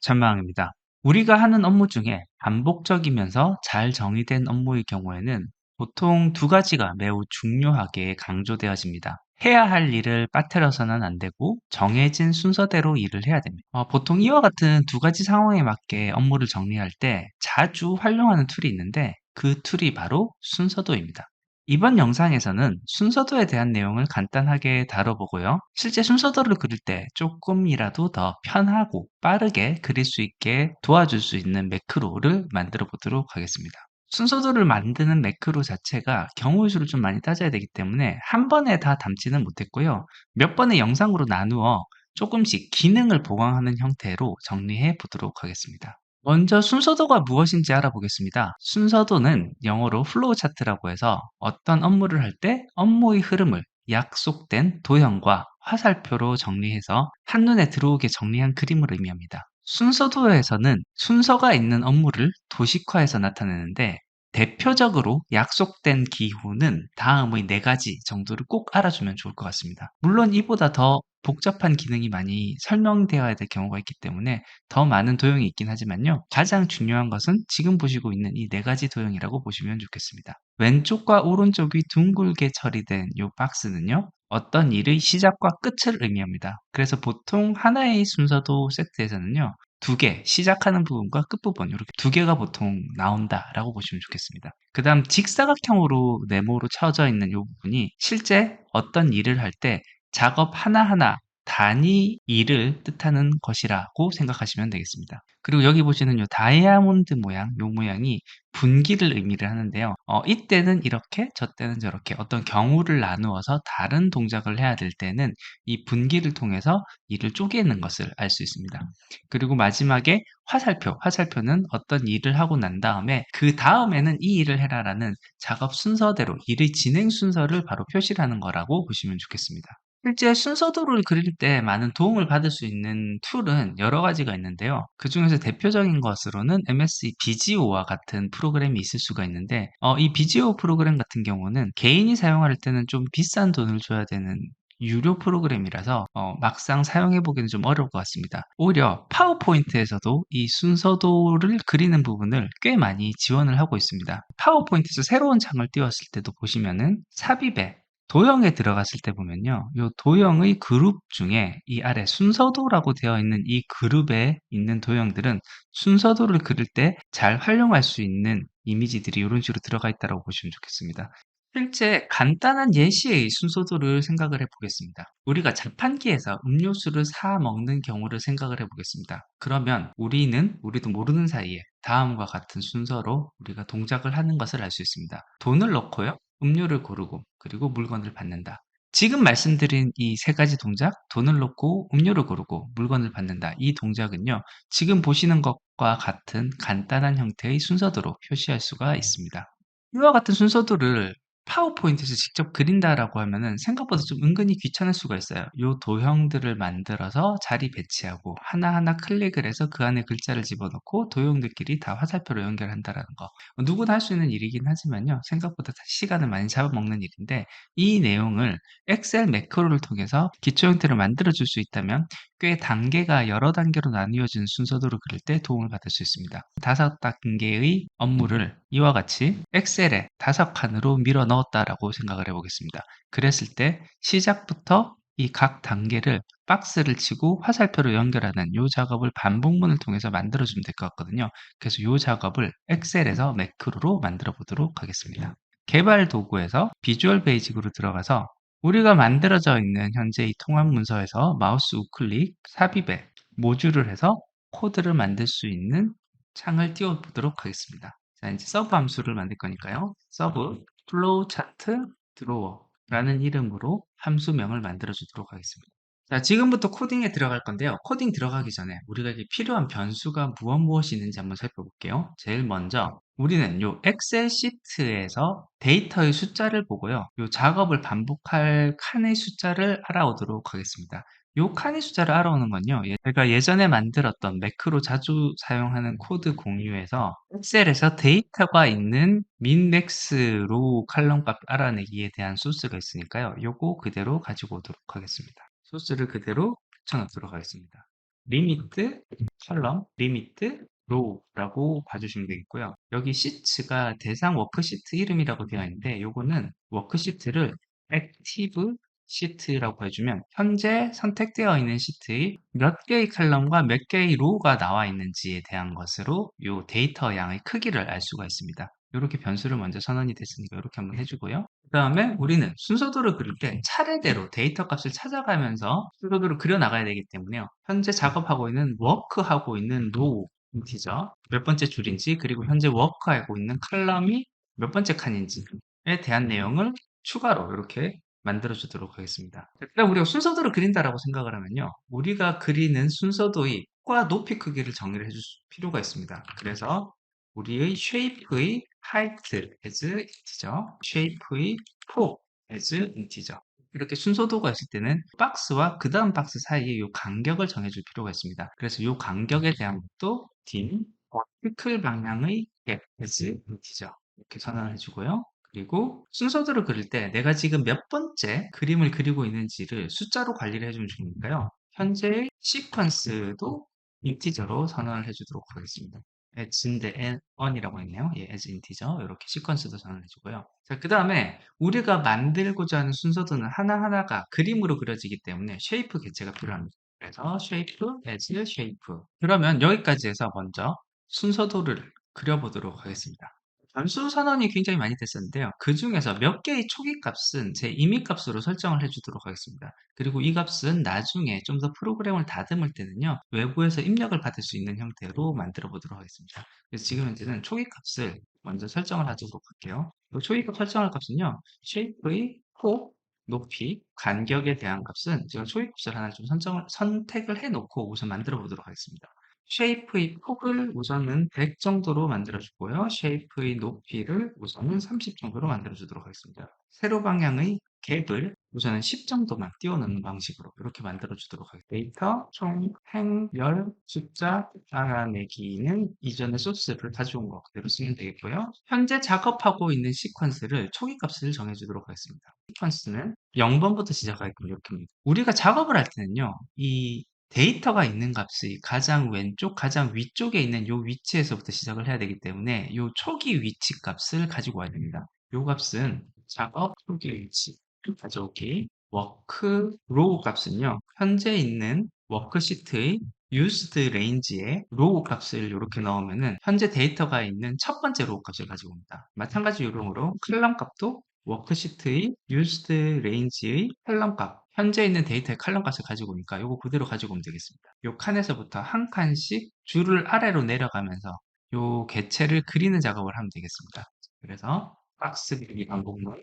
전망입니다. 우리가 하는 업무 중에 반복적이면서 잘 정의된 업무의 경우에는 보통 두 가지가 매우 중요하게 강조되어집니다. 해야 할 일을 빠뜨려서는 안 되고 정해진 순서대로 일을 해야 됩니다. 보통 이와 같은 두 가지 상황에 맞게 업무를 정리할 때 자주 활용하는 툴이 있는데 그 툴이 바로 순서도입니다. 이번 영상에서는 순서도에 대한 내용을 간단하게 다뤄보고요. 실제 순서도를 그릴 때 조금이라도 더 편하고 빠르게 그릴 수 있게 도와줄 수 있는 매크로를 만들어 보도록 하겠습니다. 순서도를 만드는 매크로 자체가 경우의 수를 좀 많이 따져야 되기 때문에 한 번에 다 담지는 못했고요. 몇 번의 영상으로 나누어 조금씩 기능을 보강하는 형태로 정리해 보도록 하겠습니다. 먼저 순서도가 무엇인지 알아보겠습니다. 순서도는 영어로 플로우 차트라고 해서 어떤 업무를 할 때 업무의 흐름을 약속된 도형과 화살표로 정리해서 한눈에 들어오게 정리한 그림을 의미합니다. 순서도에서는 순서가 있는 업무를 도식화해서 나타내는데 대표적으로 약속된 기호는 다음의 네 가지 정도를 꼭 알아주면 좋을 것 같습니다. 물론 이보다 더 복잡한 기능이 많이 설명되어야 될 경우가 있기 때문에 더 많은 도형이 있긴 하지만요. 가장 중요한 것은 지금 보시고 있는 이 네 가지 도형이라고 보시면 좋겠습니다. 왼쪽과 오른쪽이 둥글게 처리된 이 박스는요. 어떤 일의 시작과 끝을 의미합니다. 그래서 보통 하나의 순서도 세트에서는요. 두 개, 시작하는 부분과 끝부분 이렇게 두 개가 보통 나온다라고 보시면 좋겠습니다. 그 다음 직사각형으로 네모로 쳐져 있는 이 부분이 실제 어떤 일을 할 때 작업 하나하나 단위 일을 뜻하는 것이라고 생각하시면 되겠습니다. 그리고 여기 보시는 이 다이아몬드 모양, 이 모양이 분기를 의미를 하는데요. 이때는 이렇게, 저 때는 저렇게 어떤 경우를 나누어서 다른 동작을 해야 될 때는 이 분기를 통해서 일을 쪼개는 것을 알 수 있습니다. 그리고 마지막에 화살표는 어떤 일을 하고 난 다음에 그 다음에는 이 일을 해라라는 작업 순서대로 일의 진행 순서를 바로 표시를 하는 거라고 보시면 좋겠습니다. 실제 순서도를 그릴 때 많은 도움을 받을 수 있는 툴은 여러 가지가 있는데요. 그 중에서 대표적인 것으로는 MSE 비지오와 같은 프로그램이 있을 수가 있는데, 이 비지오 프로그램 같은 경우는 개인이 사용할 때는 좀 비싼 돈을 줘야 되는 유료 프로그램이라서 막상 사용해보기는 좀 어려울 것 같습니다. 오히려 파워포인트에서도 이 순서도를 그리는 부분을 꽤 많이 지원을 하고 있습니다. 파워포인트에서 새로운 창을 띄웠을 때도 보시면은 삽입에 도형에 들어갔을 때 보면요. 이 도형의 그룹 중에 이 아래 순서도라고 되어 있는 이 그룹에 있는 도형들은 순서도를 그릴 때 잘 활용할 수 있는 이미지들이 이런 식으로 들어가 있다고 보시면 좋겠습니다. 실제 간단한 예시의 순서도를 생각을 해보겠습니다. 우리가 자판기에서 음료수를 사 먹는 경우를 생각을 해보겠습니다. 그러면 우리도 모르는 사이에 다음과 같은 순서로 우리가 동작을 하는 것을 알 수 있습니다. 돈을 넣고요. 음료를 고르고 그리고 물건을 받는다. 지금 말씀드린 이 세 가지 동작, 돈을 넣고 음료를 고르고 물건을 받는다. 이 동작은요. 지금 보시는 것과 같은 간단한 형태의 순서도로 표시할 수가 있습니다. 이와 같은 순서도를 파워포인트에서 직접 그린다라고 하면은 생각보다 좀 은근히 귀찮을 수가 있어요. 요 도형들을 만들어서 자리 배치하고 하나하나 클릭을 해서 그 안에 글자를 집어넣고 도형들끼리 다 화살표로 연결한다라는 거. 누구나 할 수 있는 일이긴 하지만요. 생각보다 시간을 많이 잡아먹는 일인데 이 내용을 엑셀 매크로를 통해서 기초 형태를 만들어 줄 수 있다면 꽤 단계가 여러 단계로 나뉘어진 순서도를 그릴 때 도움을 받을 수 있습니다. 5단계의 업무를 이와 같이 엑셀에 5칸으로 밀어 넣었다라고 생각을 해보겠습니다. 그랬을 때 시작부터 이 각 단계를 박스를 치고 화살표로 연결하는 이 작업을 반복문을 통해서 만들어주면 될 것 같거든요. 그래서 이 작업을 엑셀에서 매크로로 만들어 보도록 하겠습니다. 개발 도구에서 비주얼 베이직으로 들어가서 우리가 만들어져 있는 현재 이 통합 문서에서 마우스 우클릭, 삽입에 모듈을 해서 코드를 만들 수 있는 창을 띄워 보도록 하겠습니다. 자, 이제 서브 함수를 만들 거니까요. 서브 플로우 차트 드로워라는 이름으로 함수명을 만들어 주도록 하겠습니다. 자, 지금부터 코딩에 들어갈 건데요. 코딩 들어가기 전에 우리가 이게 필요한 변수가 무엇이 있는지 한번 살펴볼게요. 제일 먼저 우리는 요 엑셀 시트에서 데이터의 숫자를 보고요. 요 작업을 반복할 칸의 숫자를 알아오도록 하겠습니다. 요 칸의 숫자를 알아오는 건요. 제가 예전에 만들었던 매크로 자주 사용하는 코드 공유에서 엑셀에서 데이터가 있는 min, max, row 칼럼 값 알아내기에 대한 소스가 있으니까요. 요거 그대로 가지고 오도록 하겠습니다. 소스를 그대로 붙여넣도록 하겠습니다. 리미트 컬럼, 리미트, 로우라고 봐주시면 되겠고요. 여기 시트가 대상 워크시트 이름이라고 되어 있는데 요거는 워크시트를 액티브 시트라고 해주면 현재 선택되어 있는 시트의 몇 개의 컬럼과 몇 개의 로우가 나와 있는지에 대한 것으로 요 데이터 양의 크기를 알 수가 있습니다. 이렇게 변수를 먼저 선언이 됐으니까 이렇게 한번 해주고요. 그 다음에 우리는 순서도를 그릴 때 차례대로 데이터 값을 찾아가면서 순서도를 그려 나가야 되기 때문에요. 현재 작업하고 있는 워크하고 있는 로우 인티저 몇 번째 줄인지 그리고 현재 워크하고 있는 컬럼이 몇 번째 칸인지에 대한 내용을 추가로 이렇게 만들어 주도록 하겠습니다. 그럼 우리가 순서도를 그린다라고 생각을 하면요. 우리가 그리는 순서도의 폭과 높이 크기를 정의를 해줄 필요가 있습니다. 그래서 우리의 shape의 height as integer, shape의 폭 as integer. 이렇게 순서도가 있을 때는 박스와 그 다음 박스 사이에 이 간격을 정해줄 필요가 있습니다. 그래서 이 간격에 대한 것도 dim, vertical 방향의 gap as integer 이렇게 선언을 해주고요. 그리고 순서대로 그릴 때 내가 지금 몇 번째 그림을 그리고 있는지를 숫자로 관리를 해주면 좋으니까요. 현재의 시퀀스도 인티저로 선언을 해주도록 하겠습니다. as인데 on이라고 했네요. 예, as integer 이렇게 시퀀스도 선언을 해주고요. 자, 그 다음에 우리가 만들고자 하는 순서도는 하나하나가 그림으로 그려지기 때문에 쉐이프 개체가 필요합니다. 그래서 shape as shape. 그러면 여기까지 해서 먼저 순서도를 그려보도록 하겠습니다. 변수 선언이 굉장히 많이 됐었는데요. 그 중에서 몇 개의 초기 값은 제 임의 값으로 설정을 해주도록 하겠습니다. 그리고 이 값은 나중에 좀 더 프로그램을 다듬을 때는요, 외부에서 입력을 받을 수 있는 형태로 만들어 보도록 하겠습니다. 그래서 지금 현재는 초기 값을 먼저 설정을 하도록 할게요. 이 초기 값 설정할 값은요, shape의 폭, 높이, 간격에 대한 값은 제가 초기 값을 하나 좀 선택을 해놓고 우선 만들어 보도록 하겠습니다. 쉐이프의 폭을 우선은 100 정도로 만들어주고요. 쉐이프의 높이를 우선은 30 정도로 만들어주도록 하겠습니다. 세로 방향의 갭을 우선은 10 정도만 띄워넣는 방식으로 이렇게 만들어주도록 하겠습니다. 데이터, 총, 행, 열, 숫자, 알아내기는 이전의 소스를 가져온 거 그대로 쓰면 되겠고요. 현재 작업하고 있는 시퀀스를 초기 값을 정해주도록 하겠습니다. 시퀀스는 0번부터 시작하게끔 이렇게 합니다. 우리가 작업을 할 때는요, 이 데이터가 있는 값이 가장 왼쪽, 가장 위쪽에 있는 이 위치에서부터 시작을 해야 되기 때문에 이 초기 위치 값을 가지고 와야 됩니다. 이 값은 작업 초기 위치 가져오기 워크 로우 값은요. 현재 있는 워크시트의 used range에 로우 값을 이렇게 넣으면은 현재 데이터가 있는 첫 번째 로우 값을 가지고 옵니다. 마찬가지 요령으로 컬럼 값도 워크시트의 used range의 컬럼 값 현재 있는 데이터의 컬럼 값을 가지고 오니까 이거 그대로 가지고 오면 되겠습니다. 이 칸에서부터 한 칸씩 줄을 아래로 내려가면서 이 개체를 그리는 작업을 하면 되겠습니다. 그래서 박스 그리기 반복문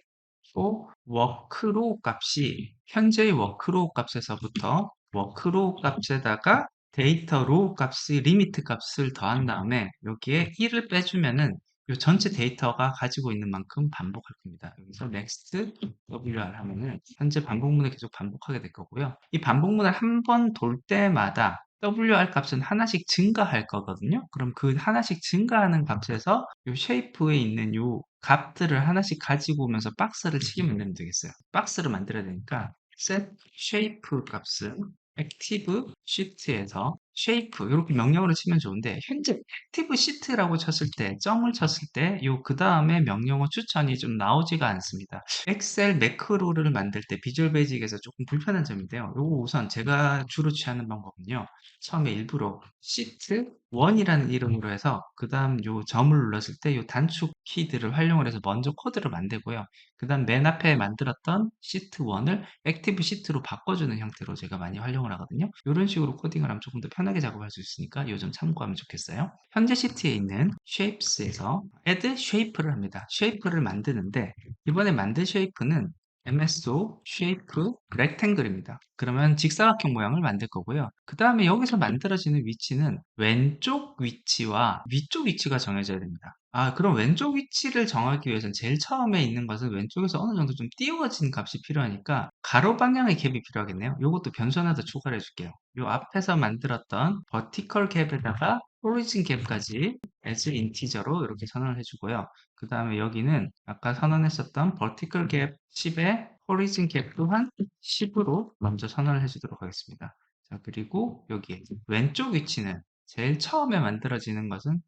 또 워크로우 값이 현재의 워크로우 값에서부터 워크로우 값에다가 데이터 로우 값의 리미트 값을 더한 다음에 여기에 1을 빼주면은 이 전체 데이터가 가지고 있는 만큼 반복할 겁니다. 여기서 next WR 하면은 현재 반복문을 계속 반복하게 될 거고요. 이 반복문을 한 번 돌 때마다 WR 값은 하나씩 증가할 거거든요. 그럼 그 하나씩 증가하는 값에서 이 쉐이프에 있는 이 값들을 하나씩 가지고 오면서 박스를 치기만 하면 되겠어요. 박스를 만들어야 되니까 set shape 값은 active sheet에서 shape 이렇게 명령어를 치면 좋은데 현재 active sheet라고 쳤을 때 점을 쳤을 때 요 그 다음에 명령어 추천이 좀 나오지가 않습니다. 엑셀 매크로를 만들 때 비주얼 베이직에서 조금 불편한 점인데요. 요거 우선 제가 주로 취하는 방법은요. 처음에 일부러 sheet 1이라는 이름으로 해서 그 다음 요 점을 눌렀을 때 요 단축 키들을 활용을 해서 먼저 코드를 만들고요. 그 다음 맨 앞에 만들었던 시트 1을 액티브 시트로 바꿔주는 형태로 제가 많이 활용을 하거든요. 이런 식으로 코딩을 하면 조금 더 편하게 작업할 수 있으니까 요 점 참고하면 좋겠어요. 현재 시트에 있는 shapes에서 add shape를 합니다. shape를 만드는데 이번에 만든 shape는 MSO shape rectangle입니다. 그러면 직사각형 모양을 만들 거고요. 그 다음에 여기서 만들어지는 위치는 왼쪽 위치와 위쪽 위치가 정해져야 됩니다. 그럼 왼쪽 위치를 정하기 위해서는 제일 처음에 있는 것은 왼쪽에서 어느 정도 좀 띄워진 값이 필요하니까 가로 방향의 갭이 필요하겠네요. 이것도 변수 하나 더 추가를 해줄게요. 이 앞에서 만들었던 vertical 갭에다가 origin 갭까지 as integer로 이렇게 선언을 해주고요. 그 다음에 여기는 아까 선언했었던 vertical 갭 10에 origin 갭 또한 10으로 먼저 선언을 해주도록 하겠습니다. 자, 그리고 여기 왼쪽 위치는 제일 처음에 만들어지는 것은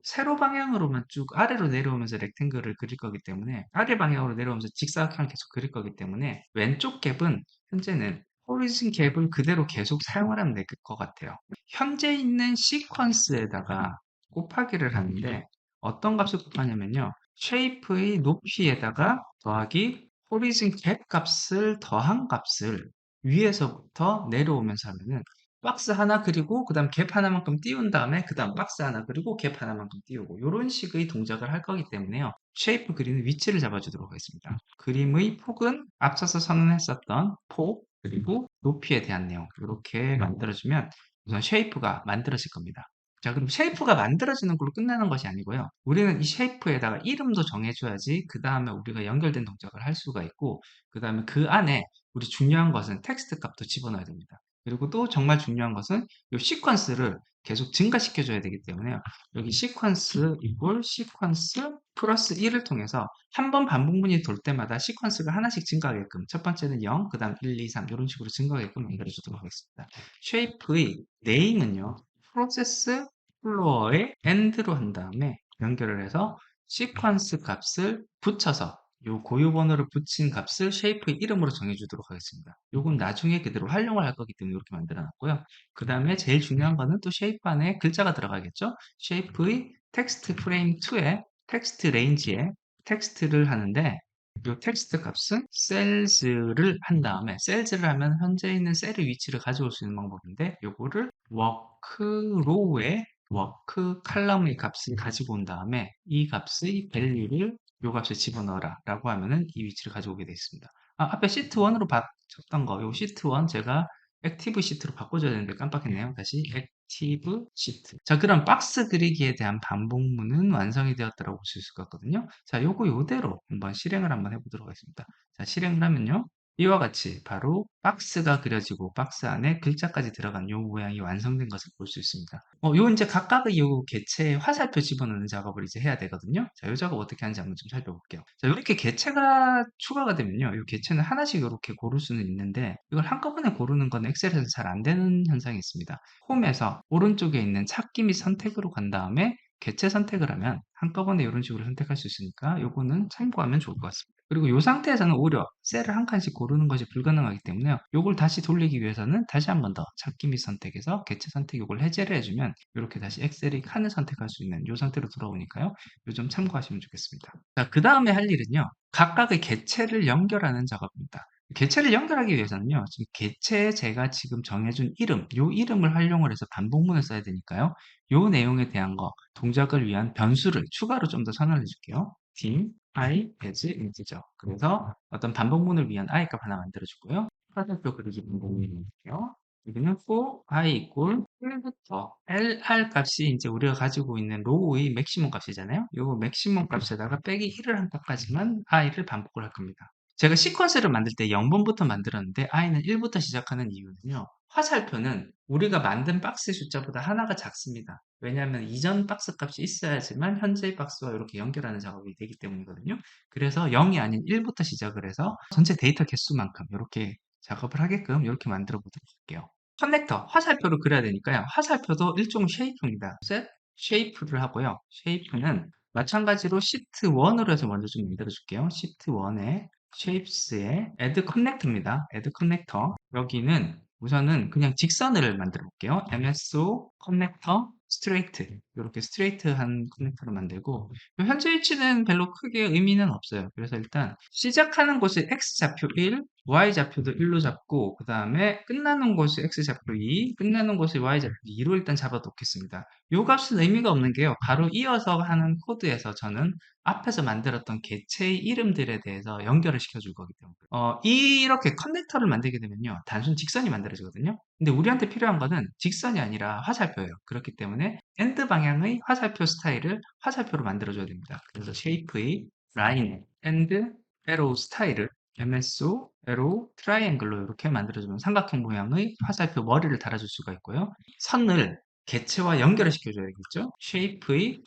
세로 방향으로만 쭉 아래로 내려오면서 렉탱글을 그릴 거기 때문에 아래 방향으로 내려오면서 직사각형을 계속 그릴 거기 때문에 왼쪽 갭은 현재는 오리진 갭을 그대로 계속 사용을 하면 될 것 같아요. 현재 있는 시퀀스에다가 곱하기를 하는데 어떤 값을 곱하냐면요. 쉐이프의 높이에다가 더하기 오리진 갭 값을 더한 값을 위에서부터 내려오면서 하면은 박스 하나 그리고 그 다음 갭 하나만큼 띄운 다음에 그 다음 박스 하나 그리고 갭 하나만큼 띄우고 이런 식의 동작을 할 거기 때문에요. 쉐이프 그리는 위치를 잡아주도록 하겠습니다. 그림의 폭은 앞서서 선언했었던 폭 그리고 높이에 대한 내용 이렇게 만들어주면 우선 쉐이프가 만들어질 겁니다. 자, 그럼 쉐이프가 만들어지는 걸로 끝나는 것이 아니고요. 우리는 이 쉐이프에다가 이름도 정해줘야지 그 다음에 우리가 연결된 동작을 할 수가 있고 그 다음에 그 안에 우리 중요한 것은 텍스트 값도 집어넣어야 됩니다. 그리고 또 정말 중요한 것은 이 시퀀스를 계속 증가시켜줘야 되기 때문에요. 여기 시퀀스 이꼴 시퀀스 플러스 1을 통해서 한 번 반복문이 돌 때마다 시퀀스가 하나씩 증가하게끔 첫 번째는 0, 그 다음 1, 2, 3 이런 식으로 증가하게끔 만들어주도록 하겠습니다. 쉐이프의 네임은요. 프로세스 플로어에 end로 한 다음에 연결을 해서 시퀀스 값을 붙여서 요 고유 번호를 붙인 값을 쉐이프의 이름으로 정해주도록 하겠습니다. 요건 나중에 그대로 활용을 할 거기 때문에 이렇게 만들어 놨고요. 그 다음에 제일 중요한 거는 또 쉐이프 안에 글자가 들어가겠죠. 쉐이프의 텍스트 프레임 2에 텍스트 레인지에 텍스트를 하는데 이 텍스트 값은 셀즈를 한 다음에 셀즈를 하면 현재 있는 셀의 위치를 가져올 수 있는 방법인데 요거를 워크로우에 워크 칼럼의 값을 가지고 온 다음에 이 값의 밸류를 요 값을 집어넣어라 라고 하면은 이 위치를 가져오게 되어 있습니다. 앞에 시트 1으로 쳤던 거, 요 시트 1 제가 액티브 시트로 바꿔줘야 되는데 깜빡했네요. 다시 액티브 시트. 자, 그럼 박스 그리기에 대한 반복문은 완성이 되었다고 볼 수 있을 것 같거든요. 자, 요거 요대로 한번 실행을 한번 해보도록 하겠습니다. 자, 실행을 하면요. 이와 같이 바로 박스가 그려지고 박스 안에 글자까지 들어간 요 모양이 완성된 것을 볼 수 있습니다. 요 이제 각각의 요 개체에 화살표 집어넣는 작업을 이제 해야 되거든요. 자, 요 작업 어떻게 하는지 한번 좀 살펴볼게요. 자, 이렇게 개체가 추가가 되면요. 요 개체는 하나씩 이렇게 고를 수는 있는데 이걸 한꺼번에 고르는 건 엑셀에서 잘 안 되는 현상이 있습니다. 홈에서 오른쪽에 있는 찾기 및 선택으로 간 다음에 개체 선택을 하면 한꺼번에 이런 식으로 선택할 수 있으니까 요거는 참고하면 좋을 것 같습니다. 그리고 이 상태에서는 오히려 셀을 한 칸씩 고르는 것이 불가능하기 때문에요. 요걸 다시 돌리기 위해서는 다시 한 번 더 찾기 및 선택에서 개체 선택 요걸 해제를 해주면 이렇게 다시 엑셀이 칸을 선택할 수 있는 이 상태로 돌아오니까요. 요 점 참고하시면 좋겠습니다. 자, 그 다음에 할 일은요. 각각의 개체를 연결하는 작업입니다. 개체를 연결하기 위해서는요. 지금 개체에 제가 지금 정해준 이름, 요 이름을 활용을 해서 반복문을 써야 되니까요. 요 내용에 대한 거, 동작을 위한 변수를 추가로 좀 더 선언해 줄게요. dim I as integer. 그래서 어떤 반복문을 위한 I 값 하나 만들어 주고요. 화살표 그리기 반복문을 볼게요. 여기는 for I equal 1부터 LR 값이 이제 우리가 가지고 있는 로우의 맥시멈 값이잖아요. 요 맥시멈 값에다가 빼기 1을 한 값까지만 I를 반복을 할 겁니다. 제가 시퀀스를 만들 때 0번부터 만들었는데 I는 1부터 시작하는 이유는요. 화살표는 우리가 만든 박스의 숫자보다 하나가 작습니다. 왜냐하면 이전 박스 값이 있어야지만 현재의 박스와 이렇게 연결하는 작업이 되기 때문이거든요. 그래서 0이 아닌 1부터 시작을 해서 전체 데이터 개수만큼 이렇게 작업을 하게끔 이렇게 만들어 보도록 할게요. 커넥터, 화살표를 그려야 되니까요. 화살표도 일종의 쉐이프입니다. 셋, 쉐이프를 하고요. 쉐이프는 마찬가지로 시트 1으로 해서 먼저 좀 만들어 줄게요. 시트 1에 쉐입스의 add connector입니다. add connector. 여기는 우선은 그냥 직선을 만들어 볼게요. MSO 커넥터 스트레이트 이렇게 스트레이트한 커넥터를 만들고 현재 위치는 별로 크게 의미는 없어요. 그래서 일단 시작하는 곳이 X좌표 1, Y좌표도 1로 잡고 그 다음에 끝나는 곳이 X좌표 2, 끝나는 곳이 Y좌표 2로 일단 잡아 놓겠습니다. 이 값은 의미가 없는 게요. 바로 이어서 하는 코드에서 저는 앞에서 만들었던 개체의 이름들에 대해서 연결을 시켜줄 거기 때문에 이렇게 커넥터를 만들게 되면요. 단순 직선이 만들어지거든요. 근데 우리한테 필요한 거는 직선이 아니라 화살표예요. 그렇기 때문에 엔드 방향의 화살표 스타일을 화살표로 만들어줘야 됩니다. 그래서 쉐이프의 라인, 엔드, 에로우 스타일을 MSO, 에로우, 트라이앵글로 이렇게 만들어주면 삼각형 모양의 화살표 머리를 달아줄 수가 있고요. 선을 개체와 연결을 시켜줘야겠죠. 쉐이프의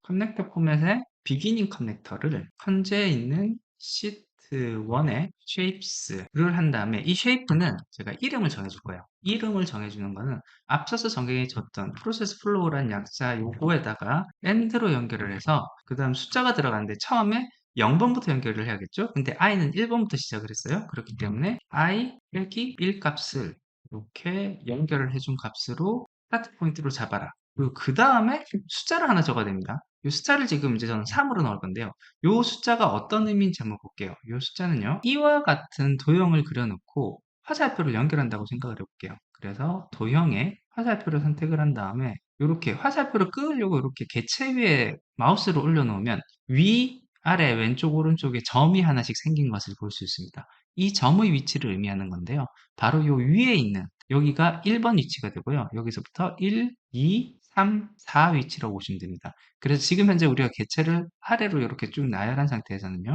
커넥터 포맷에 비기닝 커넥터를 현재 있는 시트 파트 1의 shapes를 한 다음에 이 shape는 제가 이름을 정해줄 거예요. 이름을 정해주는 거는 앞서서 정해졌던 프로세스 플로우란 약자 요거에다가 and로 연결을 해서 그 다음 숫자가 들어가는데 처음에 0번부터 연결을 해야겠죠? 근데 i는 1번부터 시작을 했어요. 그렇기 때문에 i 빼기 1 값을 이렇게 연결을 해준 값으로 스타트 포인트로 잡아라. 그리고 그 다음에 숫자를 하나 적어야 됩니다. 이 숫자를 지금 이제 저는 3으로 넣을 건데요. 이 숫자가 어떤 의미인지 한번 볼게요. 이 숫자는요, 이와 같은 도형을 그려놓고 화살표를 연결한다고 생각을 해볼게요. 그래서 도형에 화살표를 선택을 한 다음에 이렇게 화살표를 끄려고 이렇게 개체 위에 마우스를 올려놓으면 위, 아래, 왼쪽, 오른쪽에 점이 하나씩 생긴 것을 볼 수 있습니다. 이 점의 위치를 의미하는 건데요. 바로 이 위에 있는 여기가 1번 위치가 되고요. 여기서부터 1, 2, 3, 4 위치라고 보시면 됩니다. 그래서 지금 현재 우리가 개체를 아래로 이렇게 쭉 나열한 상태에서는요.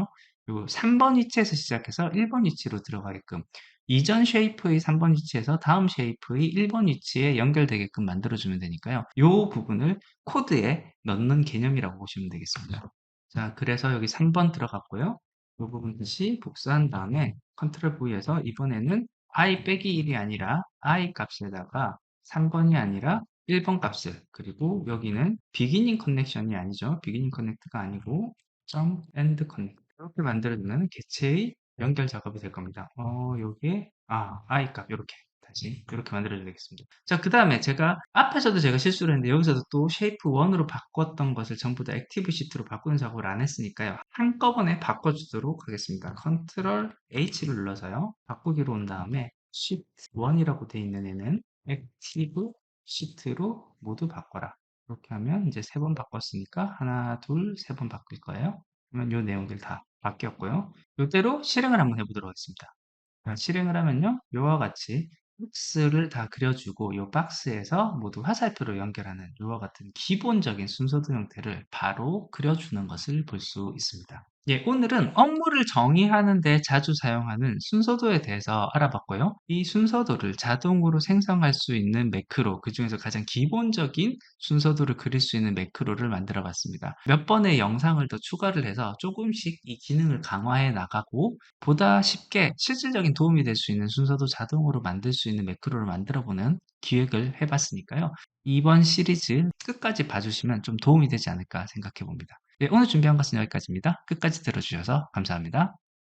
요 3번 위치에서 시작해서 1번 위치로 들어가게끔 이전 쉐이프의 3번 위치에서 다음 쉐이프의 1번 위치에 연결되게끔 만들어주면 되니까요. 이 부분을 코드에 넣는 개념이라고 보시면 되겠습니다. 자, 그래서 여기 3번 들어갔고요. 이 부분 다시 복사한 다음에 컨트롤 V에서 이번에는 i 빼기 1이 아니라 i 값에다가 3번이 아니라 1번 값을 그리고 여기는 beginning connection이 아니죠. beginning connect가 아니고 end connect 이렇게 만들어주는 개체의 연결 작업이 될 겁니다. 여기에 i 값 이렇게 다시 이렇게 만들어줘야 되겠습니다. 자, 그 다음에 제가 앞에서도 제가 실수를 했는데 여기서도 또 shape 1으로 바꿨던 것을 전부 다 active sheet로 바꾸는 작업을 안 했으니까요. 한꺼번에 바꿔주도록 하겠습니다. Ctrl H를 눌러서요. 바꾸기로 온 다음에 shift 1이라고 되어 있는 애는 active sheet로 모두 바꿔라. 이렇게 하면 이제 3번 바꿨으니까 하나, 둘, 3번 바뀔 거예요. 그러면 요 내용들 다 바뀌었고요. 이대로 실행을 한번 해보도록 하겠습니다. 실행을 하면요. 요와 같이 박스를 다 그려주고 이 박스에서 모두 화살표로 연결하는 이와 같은 기본적인 순서도 형태를 바로 그려주는 것을 볼 수 있습니다. 예, 오늘은 업무를 정의하는 데 자주 사용하는 순서도에 대해서 알아봤고요. 이 순서도를 자동으로 생성할 수 있는 매크로, 그 중에서 가장 기본적인 순서도를 그릴 수 있는 매크로를 만들어 봤습니다. 몇 번의 영상을 더 추가를 해서 조금씩 이 기능을 강화해 나가고 보다 쉽게 실질적인 도움이 될 수 있는 순서도 자동으로 만들 수 있는 매크로를 만들어 보는 기획을 해봤으니까요. 이번 시리즈 끝까지 봐주시면 좀 도움이 되지 않을까 생각해 봅니다. 네, 오늘 준비한 것은 여기까지입니다. 끝까지 들어주셔서 감사합니다.